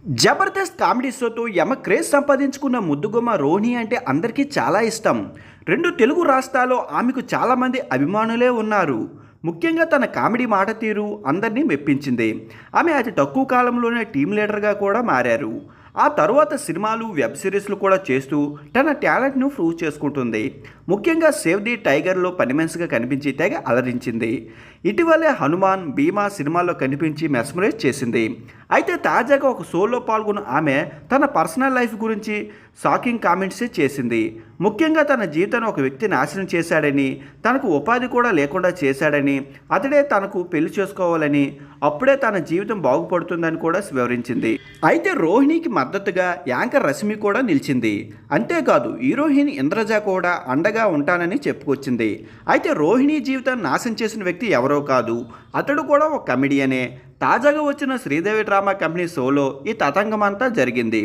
Jabardasth comedy షోతో యమ craze సంపాదించుకున్న ముద్దుగుమ్మ రోహిణి అంటే అందరికీ చాలా ఇష్టం. 2 తెలుగు రాష్ట్రాల్లో ఆమెకు చాలామంది అభిమానులే ఉన్నారు. ముఖ్యంగా తన కామెడీ మాట తీరు అందరినీ మెప్పించింది. ఆమె అతి తక్కువ కాలంలోనే టీం లీడర్గా కూడా మారారు. ఆ తరువాత సినిమాలు, వెబ్ సిరీస్లు కూడా చేస్తూ తన టాలెంట్ను ప్రూవ్ చేసుకుంటుంది. ముఖ్యంగా సేవ్ ది టైగర్లో పని మనిషిగా కనిపించి తెగ అలరించింది. ఇటీవలే హనుమాన్, భీమా సినిమాల్లో కనిపించి మెస్మరైజ్ చేసింది. అయితే తాజాగా ఒక షోలో పాల్గొన్న ఆమె తన పర్సనల్ లైఫ్ గురించి షాకింగ్ కామెంట్స్ చేసింది. ముఖ్యంగా తన జీవితాన్ని ఒక వ్యక్తి నాశనం చేశాడని, తనకు ఉపాధి కూడా లేకుండా చేశాడని, అతడే తనకు పెళ్లి చేసుకోవాలని, అప్పుడే తన జీవితం బాగుపడుతుందని కూడా వివరించింది. అయితే రోహిణికి మద్దతుగా యాంకర్ రష్మి కూడా నిలిచింది. అంతేకాదు హీరోయిన్ ఇంద్రజ కూడా అండగా ఉంటానని చెప్పుకొచ్చింది. అయితే రోహిణి జీవితాన్ని నాశనం చేసిన వ్యక్తి ఎవరో కాదు, అతడు కూడా ఒక కమెడియనే. తాజాగా వచ్చిన శ్రీదేవి డ్రామా కంపెనీ షోలో ఈ తతంగమంతా జరిగింది.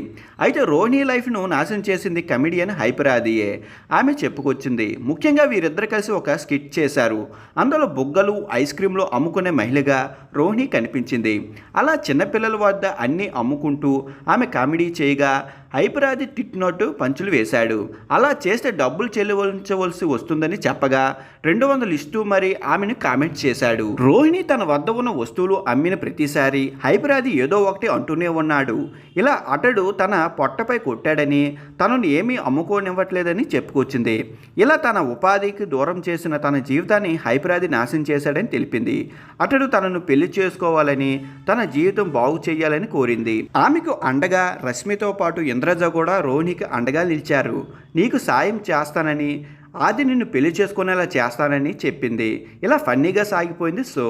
అయితే రోహిణి లైఫ్ను నాశనం చేసింది కమెడియన్ హైపరాదియే ఆమె చెప్పుకొచ్చింది. ముఖ్యంగా వీరిద్దరు కలిసి ఒక స్కిట్ చేశారు. అందులో బుగ్గలు, ఐస్ క్రీంలు అమ్ముకునే మహిళగా రోహిణి కనిపించింది. అలా చిన్నపిల్లల వద్ద అన్నీ అమ్ముకుంటూ ఆమె కామెడీ చేయగా హైపరాది తిట్టినట్టు పంచులు వేశాడు. అలా చేస్తే డబ్బులు చెల్లించవలసి వస్తుందని చెప్పగా 200 ఇస్తూ మరి ఆమెను కామెంట్ చేశాడు. రోహిణి తన వద్ద ఉన్న వస్తువులు అమ్మిన ప్రతిసారి హైపరాది ఏదో ఒకటి అంటూనే ఉన్నాడు. ఇలా అతడు తన పొట్టపై కొట్టాడని, తనను ఏమీ అమ్ముకోనివ్వట్లేదని చెప్పుకొచ్చింది. ఇలా తన ఉపాధికి దూరం చేసిన తన జీవితాన్ని హైపరాది నాశనం చేశాడని తెలిపింది. అతడు తనను పెళ్లి చేసుకోవాలని, తన జీవితం బాగు చేయాలని కోరింది. ఆమెకు అండగా రష్మితో పాటు ఇంద్రజ కూడా రోహిణికి అండగా నిలిచారు. నీకు సాయం చేస్తానని, ఆది నిన్ను పెళ్లి చేసుకునేలా చేస్తానని చెప్పింది. ఇలా ఫన్నీగా సాగిపోయింది షో.